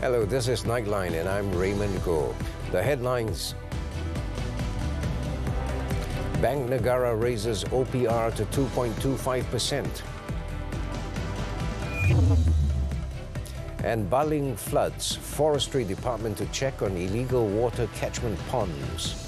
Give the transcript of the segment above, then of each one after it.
Hello, this is Nightline and I'm Raymond Goh. The headlines. Bank Negara raises OPR to 2.25%. And Baling floods, Forestry Department to check on illegal water catchment ponds.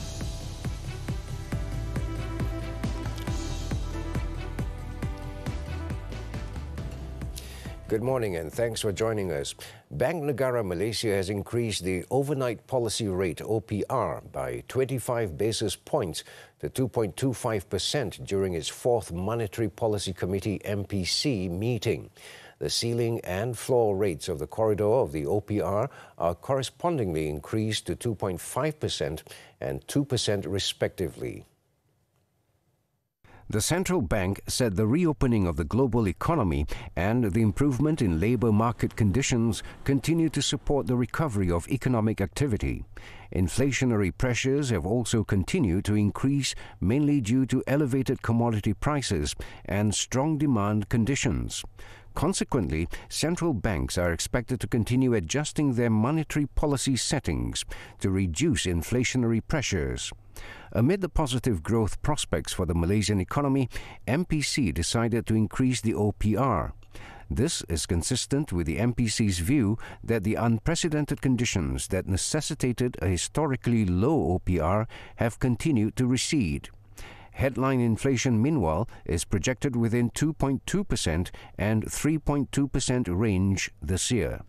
Good morning and thanks for joining us. Bank Negara Malaysia has increased the overnight policy rate OPR by 25 basis points to 2.25% during its fourth Monetary Policy Committee MPC meeting. The ceiling and floor rates of the corridor of the OPR are correspondingly increased to 2.5% and 2% respectively. The central bank said the reopening of the global economy and the improvement in labor market conditions continue to support the recovery of economic activity. Inflationary pressures have also continued to increase, mainly due to elevated commodity prices and strong demand conditions. Consequently, central banks are expected to continue adjusting their monetary policy settings to reduce inflationary pressures. Amid the positive growth prospects for the Malaysian economy, MPC decided to increase the OPR. This is consistent with the MPC's view that the unprecedented conditions that necessitated a historically low OPR have continued to recede. Headline inflation, meanwhile, is projected within 2.2% and 3.2% range this year.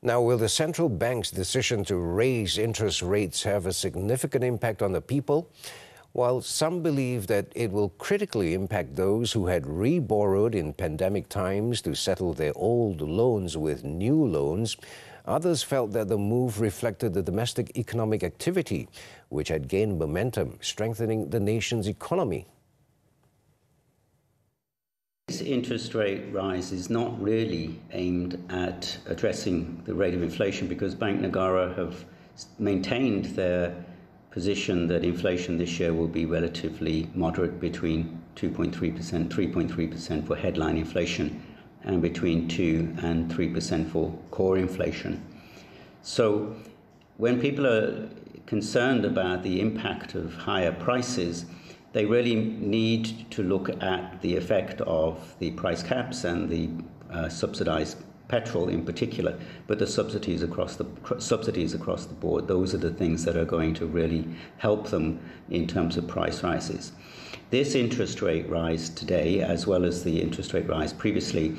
Now, will the central bank's decision to raise interest rates have a significant impact on the people? While some believe that it will critically impact those who had re-borrowed in pandemic times to settle their old loans with new loans, others felt that the move reflected the domestic economic activity, which had gained momentum, strengthening the nation's economy. This interest rate rise is not really aimed at addressing the rate of inflation because Bank Negara have maintained their position that inflation this year will be relatively moderate, between 2.3%, 3.3% for headline inflation, and between 2 and 3% for core inflation. So when people are concerned about the impact of higher prices, they really need to look at the effect of the price caps and the subsidized petrol in particular, but the subsidies across the board. Those are the things that are going to really help them in terms of price rises. This interest rate rise today, as well as the interest rate rise previously,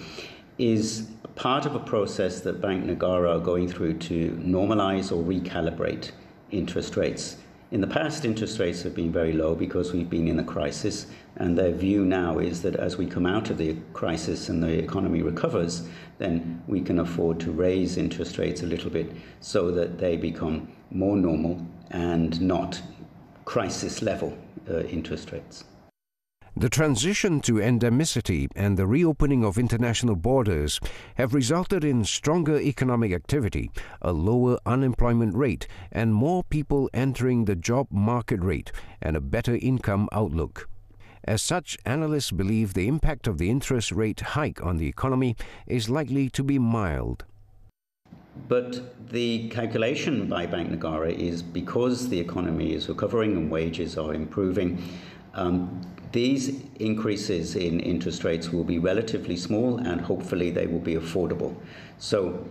is part of a process that Bank Negara are going through to normalize or recalibrate interest rates. In the past, interest rates have been very low because we've been in a crisis, and their view now is that as we come out of the crisis and the economy recovers, then we can afford to raise interest rates a little bit so that they become more normal and not crisis level interest rates. The transition to endemicity and the reopening of international borders have resulted in stronger economic activity, a lower unemployment rate, and more people entering the job market rate and a better income outlook. As such, analysts believe the impact of the interest rate hike on the economy is likely to be mild. But the calculation by Bank Negara is because the economy is recovering and wages are improving, these increases in interest rates will be relatively small and hopefully they will be affordable. So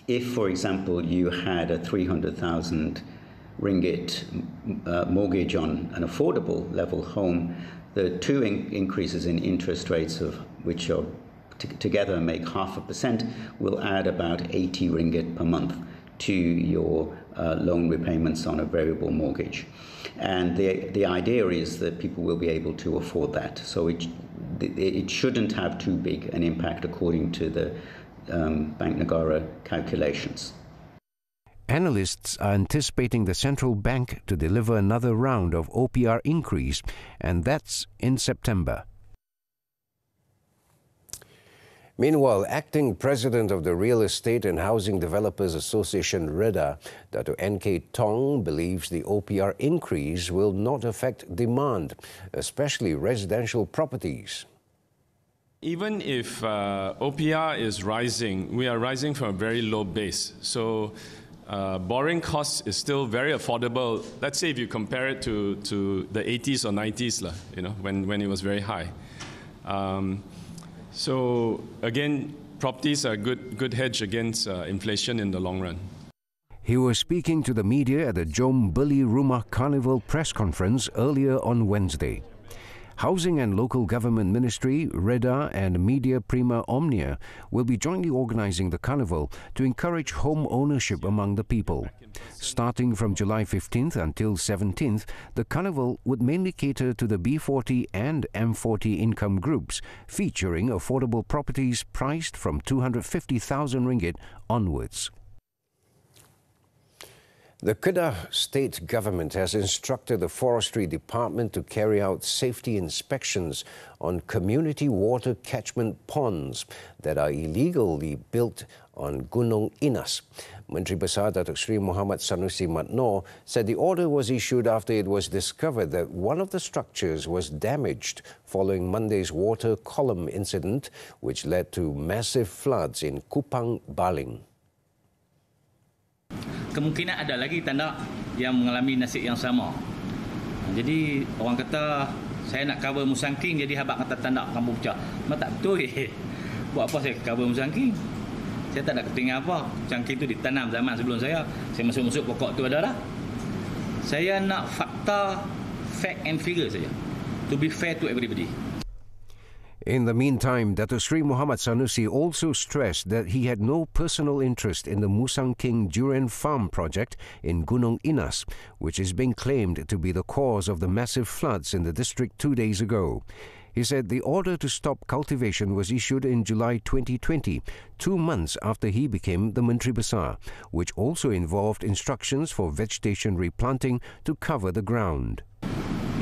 if, for example, you had a 300,000 ringgit mortgage on an affordable level home, the two increases in interest rates, of which are together make 0.5%, will add about 80 ringgit per month to your loan repayments on a variable mortgage. And the idea is that people will be able to afford that. So it shouldn't have too big an impact according to the Bank Negara calculations. Analysts are anticipating the central bank to deliver another round of OPR increase, and that's in September. Meanwhile, acting president of the Real Estate and Housing Developers Association, REDA, Dr. N.K. Tong, believes the OPR increase will not affect demand, especially residential properties. Even if OPR is rising, we are rising from a very low base. So borrowing costs is still very affordable. Let's say if you compare it to the 80s or 90s, when it was very high. So again, properties are a good hedge against inflation in the long run. He was speaking to the media at the Jom Beli Rumah Carnival press conference earlier on Wednesday. Housing and Local Government Ministry, REDA and Media Prima Omnia will be jointly organizing the carnival to encourage home ownership among the people. Starting from July 15th until 17th, the carnival would mainly cater to the B40 and M40 income groups, featuring affordable properties priced from 250,000 ringgit onwards. The Kedah state government has instructed the Forestry Department to carry out safety inspections on community water catchment ponds that are illegally built on Gunung Inas. Menteri Besar Datuk Seri Muhammad Sanusi Matnor said the order was issued after it was discovered that one of the structures was damaged following Monday's water column incident, which led to massive floods in Kupang, Baling. Kemungkinan ada lagi tandak yang mengalami nasib yang sama. Jadi orang kata saya nak cover Musangking, jadi habaq kata tandak kampung pecah. Memang tak betul. Buat apa saya cover Musangking? Saya tak nak ketinggalan apa. Musangking tu ditanam zaman sebelum saya. Saya masuk-masuk pokok tu adalah. Saya nak fakta, fact and figure saja. To be fair to everybody. In the meantime, Datuk Seri Muhammad Sanusi also stressed that he had no personal interest in the Musangking Durian Farm project in Gunung Inas, which is being claimed to be the cause of the massive floods in the district 2 days ago. He said the order to stop cultivation was issued in July 2020, 2 months after he became the Menteri Besar, which also involved instructions for vegetation replanting to cover the ground.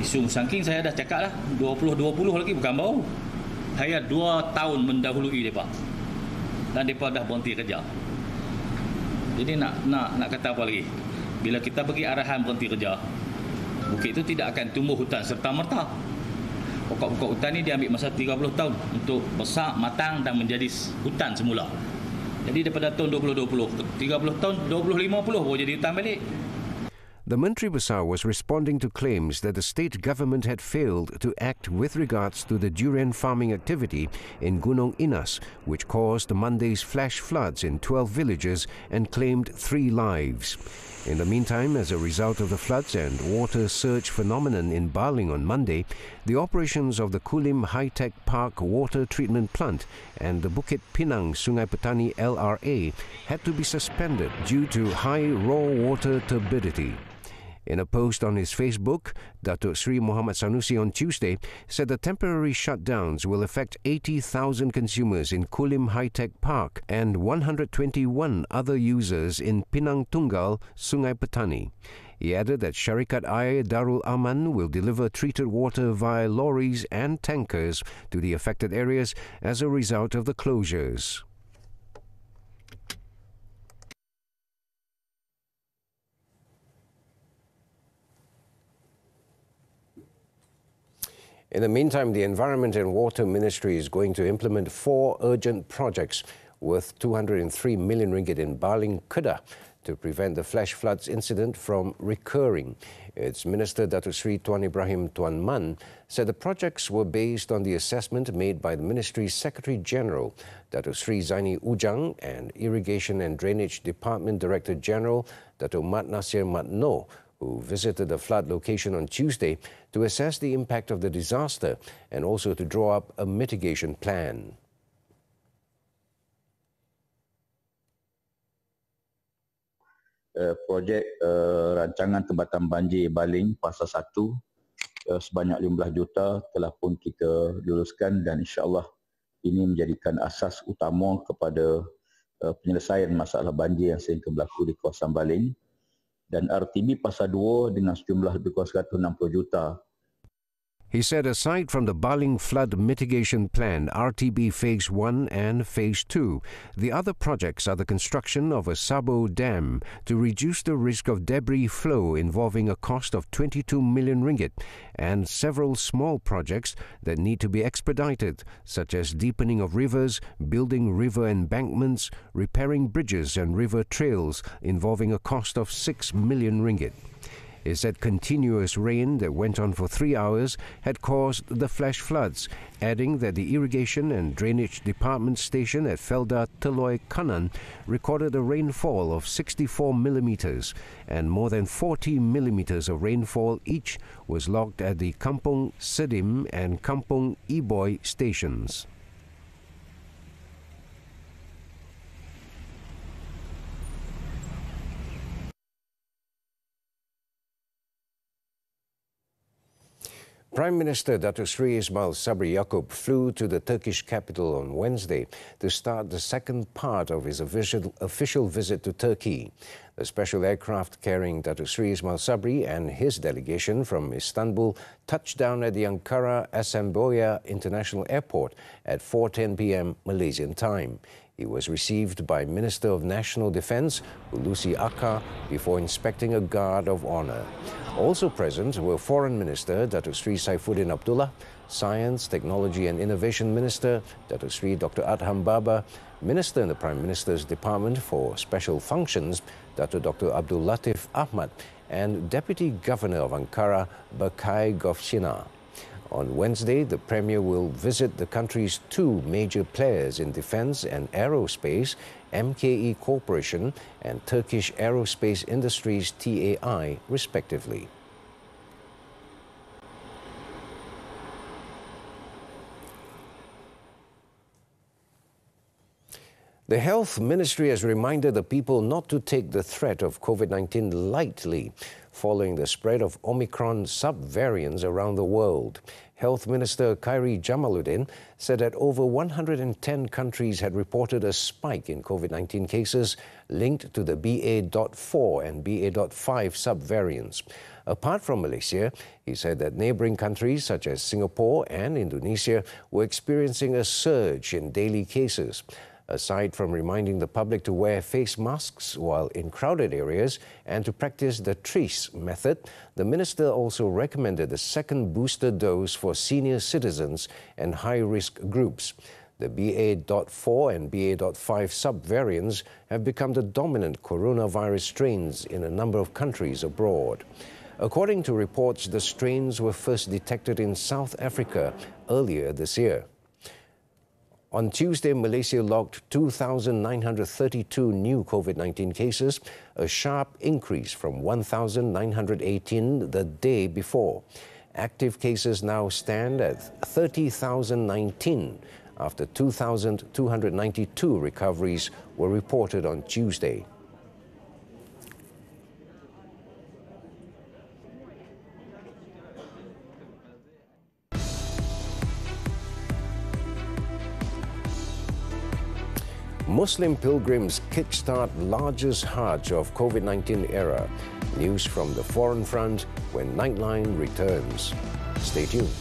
Isu Musangking saya dah cakap lah, 2020 lagi bukan baru. Saya 2 tahun mendahului mereka dan mereka dah berhenti kerja. Jadi nak kata apa lagi? Bila kita bagi arahan berhenti kerja, bukit itu tidak akan tumbuh hutan serta-merta. Pokok-pokok hutan ini diambil masa 30 tahun untuk besar, matang dan menjadi hutan semula. Jadi daripada tahun 2020, 30 tahun, 2050 baru jadi hutan balik. The Menteri Besar was responding to claims that the state government had failed to act with regards to the durian farming activity in Gunung Inas, which caused Monday's flash floods in 12 villages and claimed 3 lives. In the meantime, as a result of the floods and water surge phenomenon in Baling on Monday, the operations of the Kulim High-Tech Park Water Treatment Plant and the Bukit Pinang Sungai Petani LRA had to be suspended due to high raw water turbidity. In a post on his Facebook, Datuk Seri Muhammad Sanusi on Tuesday said the temporary shutdowns will affect 80,000 consumers in Kulim High-Tech Park and 121 other users in Pinang Tunggal, Sungai Petani. He added that Syarikat Air Darul Aman will deliver treated water via lorries and tankers to the affected areas as a result of the closures. In the meantime, the Environment and Water Ministry is going to implement 4 urgent projects worth 203 million ringgit in Baling, Kedah to prevent the flash floods incident from recurring. Its Minister Datuk Seri Tuan Ibrahim Tuan Man said the projects were based on the assessment made by the Ministry's Secretary General, Datuk Seri Zaini Ujang, and Irrigation and Drainage Department Director General, Datuk Mat Nasir Matno, who visited the flood location on Tuesday to assess the impact of the disaster and also to draw up a mitigation plan. Projek rancangan tempatan banjir Baling fasa 1 sebanyak 15 juta telah pun kita luluskan dan insya-Allah ini menjadikan asas utama kepada penyelesaian masalah banjir yang sering berlaku di kawasan Baling. Dan RTB fasa 2 dengan sejumlah lebih kurang 160 juta. He said aside from the Baling Flood Mitigation Plan, RTB Phase 1 and Phase 2, the other projects are the construction of a Sabo Dam to reduce the risk of debris flow involving a cost of 22 million ringgit and several small projects that need to be expedited, such as deepening of rivers, building river embankments, repairing bridges and river trails involving a cost of 6 million ringgit. It said continuous rain that went on for 3 hours had caused the flash floods, adding that the Irrigation and Drainage Department station at Felda Teloi Kanan recorded a rainfall of 64 millimeters, and more than 40 millimeters of rainfall each was logged at the Kampung Sedim and Kampung Iboy stations. Prime Minister Datuk Seri Ismail Sabri Yaakob flew to the Turkish capital on Wednesday to start the second part of his official visit to Turkey. The special aircraft carrying Datuk Seri Ismail Sabri and his delegation from Istanbul touched down at the Ankara Esenboya International Airport at 4:10 p.m. Malaysian time. He was received by Minister of National Defence, Hulusi Akar, before inspecting a guard of honour. Also present were Foreign Minister Datuk Seri Saifuddin Abdullah, Science, Technology and Innovation Minister Datuk Seri Dr. Adham Baba, Minister in the Prime Minister's Department for Special Functions Datuk Dr. Abdul Latif Ahmad, and Deputy Governor of Ankara Berkay Govshina. On Wednesday, the Premier will visit the country's two major players in defence and aerospace, MKE Corporation and Turkish Aerospace Industries TAI, respectively. The Health Ministry has reminded the people not to take the threat of COVID-19 lightly following the spread of Omicron sub-variants around the world. Health Minister Khairi Jamaluddin said that over 110 countries had reported a spike in COVID-19 cases linked to the BA.4 and BA.5 sub-variants. Apart from Malaysia, he said that neighbouring countries such as Singapore and Indonesia were experiencing a surge in daily cases. Aside from reminding the public to wear face masks while in crowded areas and to practice the TRICE method, the minister also recommended the second booster dose for senior citizens and high-risk groups. The BA.4 and BA.5 sub-variants have become the dominant coronavirus strains in a number of countries abroad. According to reports, the strains were first detected in South Africa earlier this year. On Tuesday, Malaysia logged 2,932 new COVID-19 cases, a sharp increase from 1,918 the day before. Active cases now stand at 30,019 after 2,292 recoveries were reported on Tuesday. Muslim pilgrims kickstart largest Hajj of COVID-19 era. News from the foreign front when Nightline returns. Stay tuned.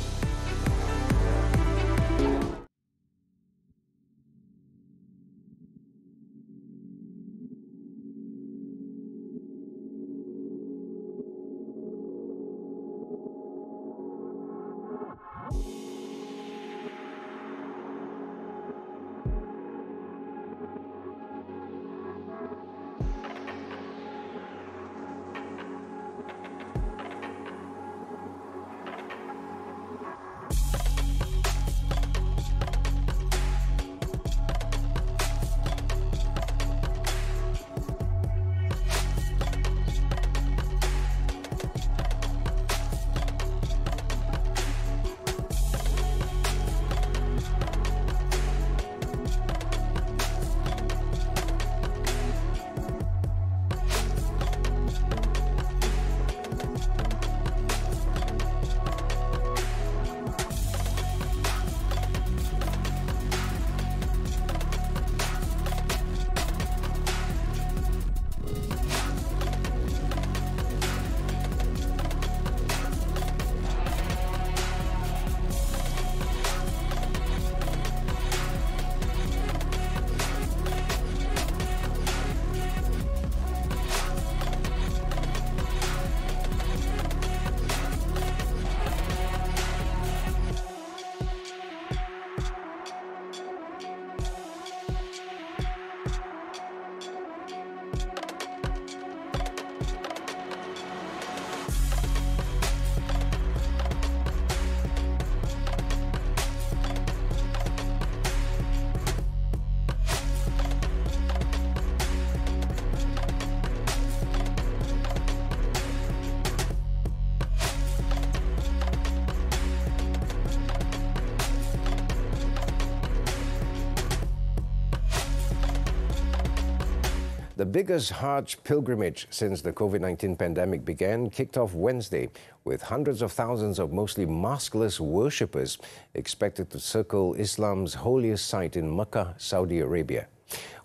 The biggest Hajj pilgrimage since the COVID-19 pandemic began kicked off Wednesday, with hundreds of thousands of mostly maskless worshippers expected to circle Islam's holiest site in Mecca, Saudi Arabia.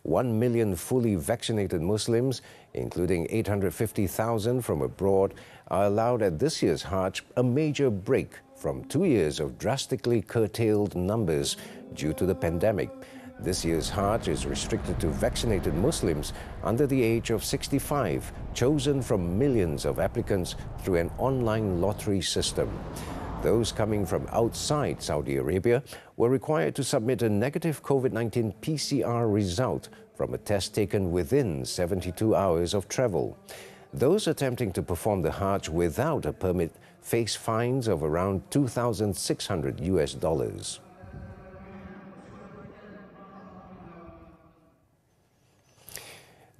1 million fully vaccinated Muslims, including 850,000 from abroad, are allowed at this year's Hajj, a major break from 2 years of drastically curtailed numbers due to the pandemic. This year's Hajj is restricted to vaccinated Muslims under the age of 65, chosen from millions of applicants through an online lottery system. Those coming from outside Saudi Arabia were required to submit a negative COVID-19 PCR result from a test taken within 72 hours of travel. Those attempting to perform the Hajj without a permit face fines of around $2,600.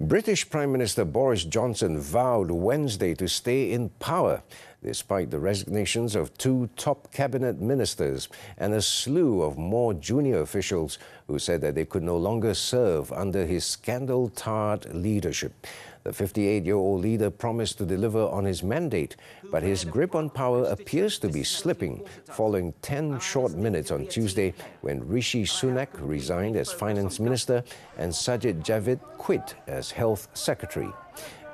British Prime Minister Boris Johnson vowed Wednesday to stay in power, despite the resignations of 2 top cabinet ministers and a slew of more junior officials who said that they could no longer serve under his scandal-tarred leadership. The 58-year-old leader promised to deliver on his mandate, but his grip on power appears to be slipping, following 10 short minutes on Tuesday when Rishi Sunak resigned as finance minister and Sajid Javid quit as health secretary.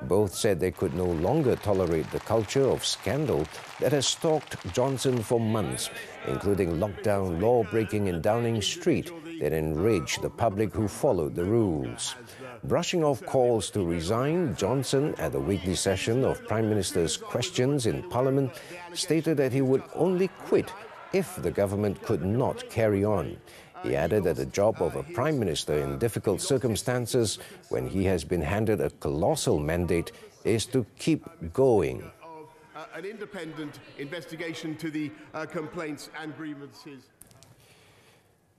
Both said they could no longer tolerate the culture of scandal that has stalked Johnson for months, including lockdown law-breaking in Downing Street that enraged the public who followed the rules. Brushing off calls to resign, Johnson, at the weekly session of Prime Minister's Questions in Parliament, stated that he would only quit if the government could not carry on. He added that the job of a Prime Minister in difficult circumstances, when he has been handed a colossal mandate, is to keep going. An independent investigation to the complaints and grievances.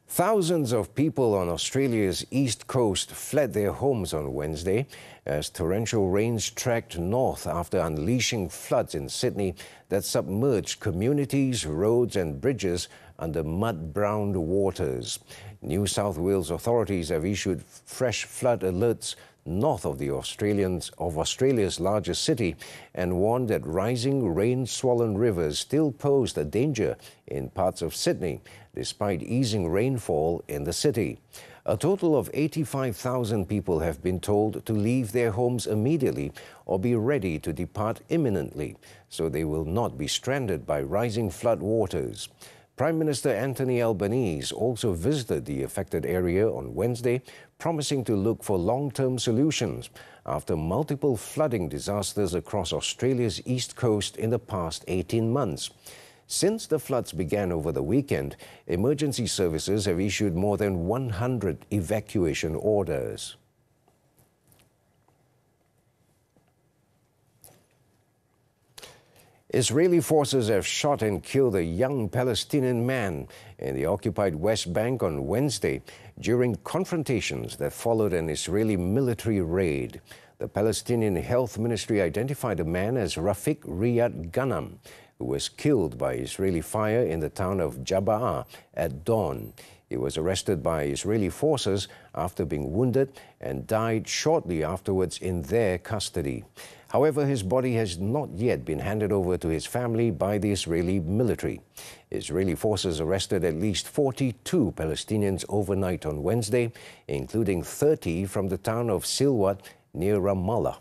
Thousands of people on Australia's east coast fled their homes on Wednesday as torrential rains tracked north after unleashing floods in Sydney that submerged communities, roads and bridges under mud-browned waters. New South Wales authorities have issued fresh flood alerts north of Australia's largest city and warned that rising rain-swollen rivers still posed a danger in parts of Sydney, despite easing rainfall in the city. A total of 85,000 people have been told to leave their homes immediately or be ready to depart imminently, so they will not be stranded by rising flood waters. Prime Minister Anthony Albanese also visited the affected area on Wednesday, promising to look for long-term solutions after multiple flooding disasters across Australia's east coast in the past 18 months. Since the floods began over the weekend, emergency services have issued more than 100 evacuation orders. Israeli forces have shot and killed a young Palestinian man in the occupied West Bank on Wednesday during confrontations that followed an Israeli military raid. The Palestinian Health Ministry identified the man as Rafiq Riyad Ghanem, who was killed by Israeli fire in the town of Jabaa at dawn. He was arrested by Israeli forces after being wounded and died shortly afterwards in their custody. However, his body has not yet been handed over to his family by the Israeli military. Israeli forces arrested at least 42 Palestinians overnight on Wednesday, including 30 from the town of Silwat near Ramallah.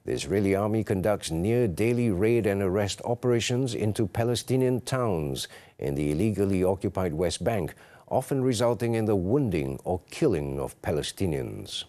The Israeli army conducts near-daily raid and arrest operations into Palestinian towns in the illegally occupied West Bank, often resulting in the wounding or killing of Palestinians.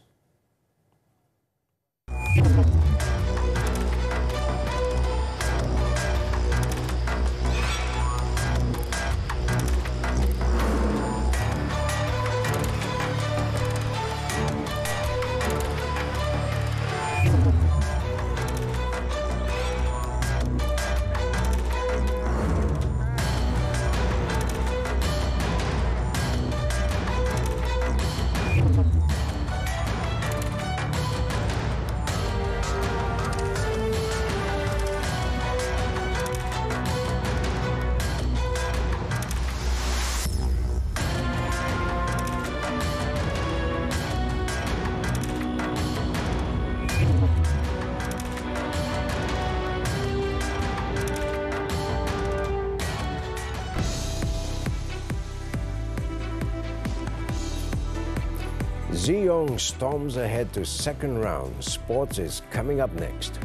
Ziyong storms ahead to second round. Sports is coming up next.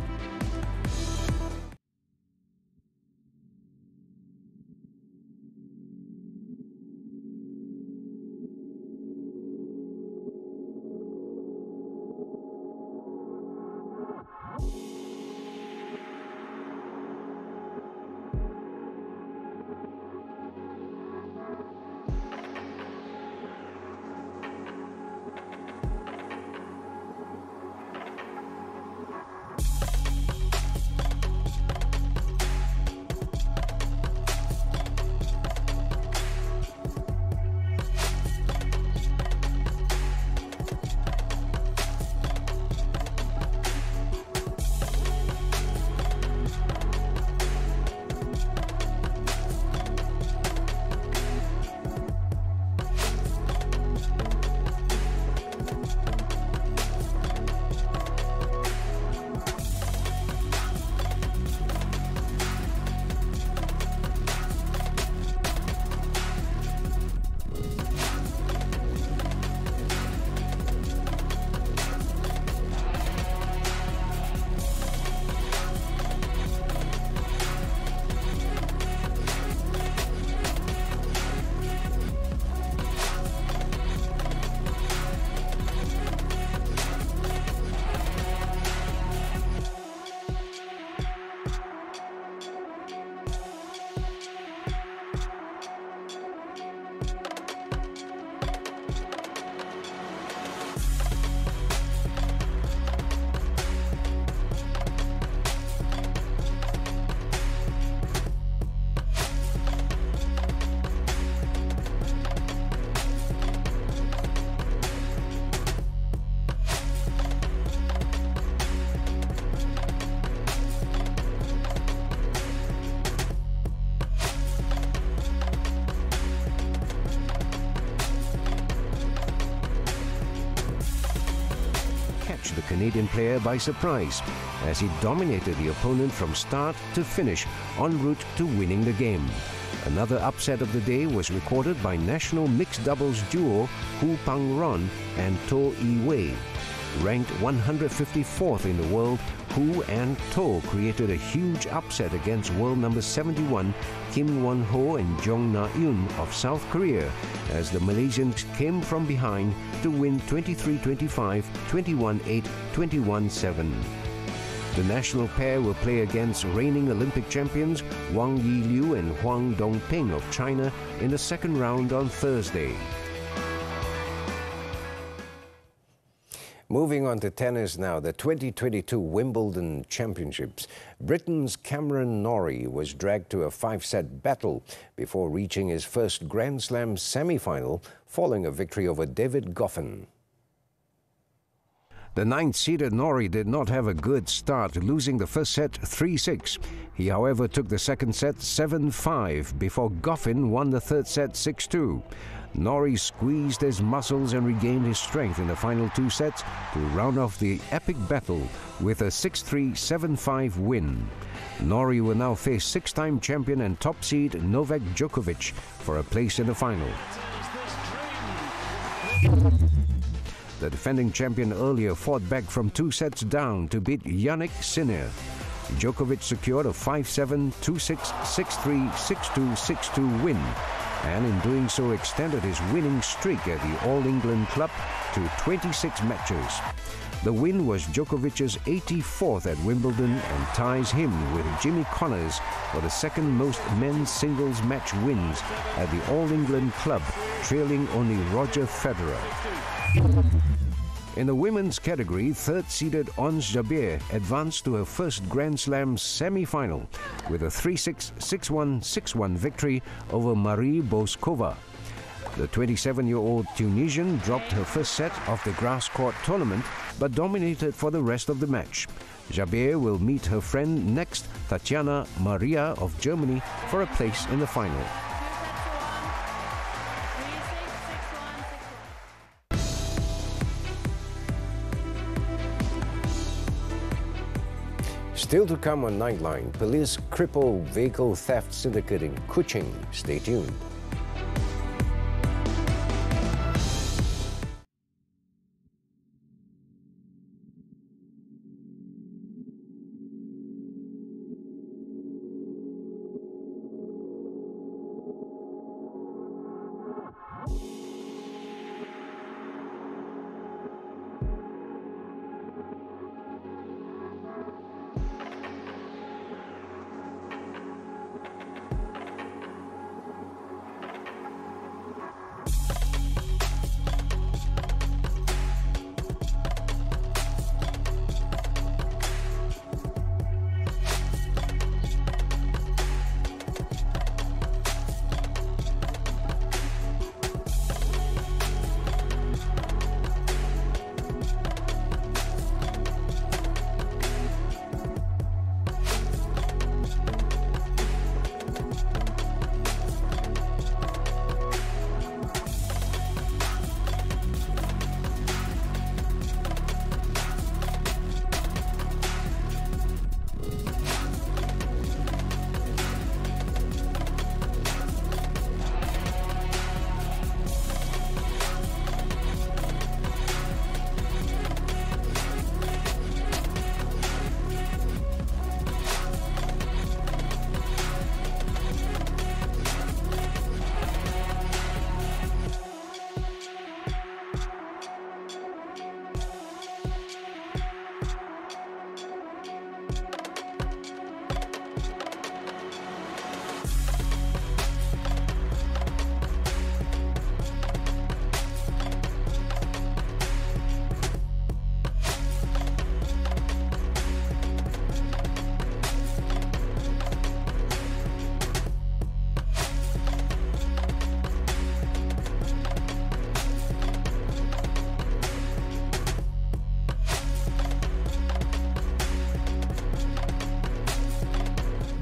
The Canadian player by surprise as he dominated the opponent from start to finish en route to winning the game. Another upset of the day was recorded by national mixed doubles duo Hu Pang-ron and To Yi-wei. Ranked 154th in the world, Hu and To created a huge upset against world number 71 Kim Won-ho and Jong Na-eun of South Korea as the Malaysians came from behind to win 23-25, 21-8, 21-7. The national pair will play against reigning Olympic champions Wang Yi-liu and Huang Dongping of China in the second round on Thursday. Moving on to tennis now, the 2022 Wimbledon Championships. Britain's Cameron Norrie was dragged to a 5-set battle before reaching his first Grand Slam semi-final following a victory over David Goffin. The 9th-seeded Norrie did not have a good start, losing the first set 3-6. He, however, took the second set 7-5 before Goffin won the third set 6-2. Norrie squeezed his muscles and regained his strength in the final 2 sets to round off the epic battle with a 6-3, 7-5 win. Norrie will now face 6-time champion and top seed Novak Djokovic for a place in the final. The defending champion earlier fought back from 2 sets down to beat Jannik Sinner. Djokovic secured a 5-7, 2-6, 6-3, 6-2, 6-2 win, and in doing so extended his winning streak at the All England Club to 26 matches. The win was Djokovic's 84th at Wimbledon and ties him with Jimmy Connors for the second most men's singles match wins at the All England Club, trailing only Roger Federer. In the women's category, 3rd-seeded Ons Jabeur advanced to her first Grand Slam semi-final with a 3-6, 6-1, 6-1 victory over Marie Boskova. The 27-year-old Tunisian dropped her first set of the grass court tournament but dominated for the rest of the match. Jabeur will meet her friend next, Tatiana Maria of Germany, for a place in the final. Still to come on Nightline, police cripple vehicle theft syndicate in Kuching. Stay tuned.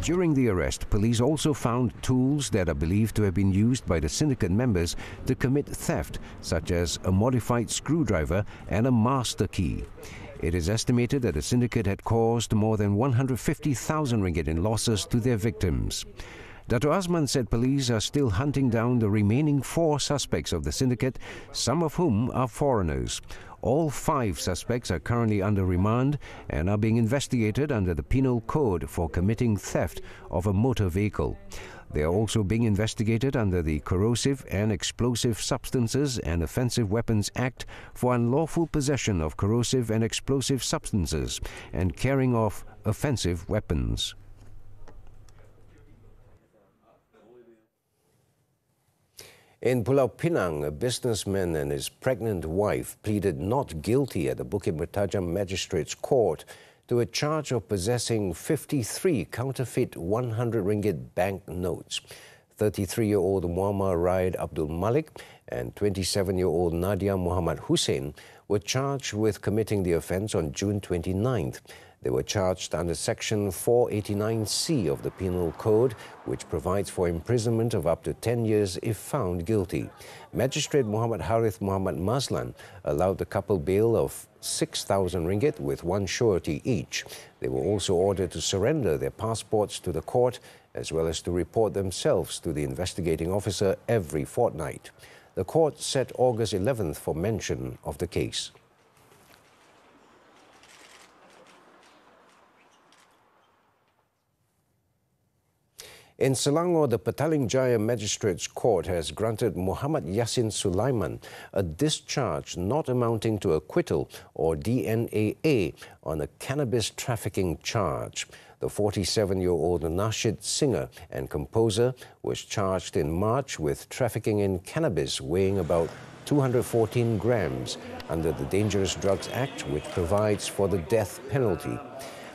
During the arrest, police also found tools that are believed to have been used by the syndicate members to commit theft, such as a modified screwdriver and a master key. It is estimated that the syndicate had caused more than 150,000 ringgit in losses to their victims. Dato' Azman said police are still hunting down the remaining 4 suspects of the syndicate, some of whom are foreigners. All 5 suspects are currently under remand and are being investigated under the Penal Code for committing theft of a motor vehicle. They are also being investigated under the Corrosive and Explosive Substances and Offensive Weapons Act for unlawful possession of corrosive and explosive substances and carrying of offensive weapons. In Pulau Pinang, a businessman and his pregnant wife pleaded not guilty at the Bukit Mertajam Magistrates Court to a charge of possessing 53 counterfeit 100 ringgit bank notes. 33-year-old Muammar Raid Abdul Malik and 27-year-old Nadia Muhammad Hussein were charged with committing the offence on June 29th. They were charged under Section 489C of the Penal Code, which provides for imprisonment of up to 10 years if found guilty. Magistrate Muhammad Harith Muhammad Mazlan allowed the couple bail of 6,000 ringgit with 1 surety each. They were also ordered to surrender their passports to the court, as well as to report themselves to the investigating officer every fortnight. The court set August 11th for mention of the case. In Selangor, the Petaling Jaya Magistrates Court has granted Muhammad Yassin Sulaiman a discharge not amounting to acquittal or DNAA on a cannabis trafficking charge. The 47-year-old Nasheed singer and composer was charged in March with trafficking in cannabis weighing about 214 grams under the Dangerous Drugs Act, which provides for the death penalty.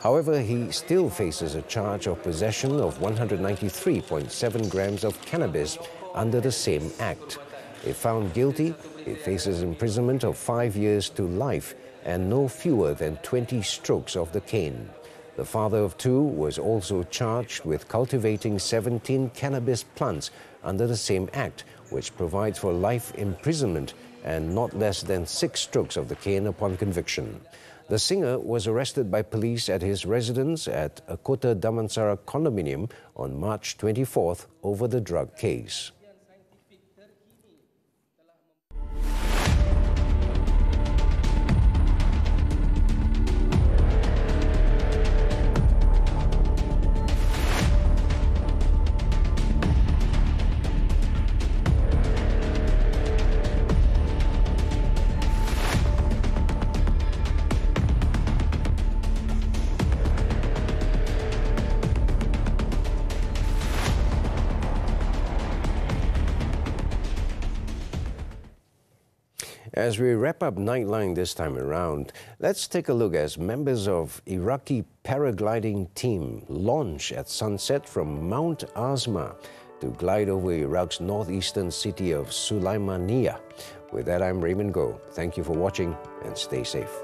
However, he still faces a charge of possession of 193.7 grams of cannabis under the same act. If found guilty, he faces imprisonment of 5 years to life and no fewer than 20 strokes of the cane. The father of 2 was also charged with cultivating 17 cannabis plants under the same act, which provides for life imprisonment and not less than 6 strokes of the cane upon conviction. The singer was arrested by police at his residence at a Kota Damansara condominium on March 24th over the drug case. As we wrap up Nightline this time around, let's take a look as members of Iraqi paragliding team launch at sunset from Mount Azma to glide over Iraq's northeastern city of Sulaimaniyah. With that, I'm Raymond Goh. Thank you for watching and stay safe.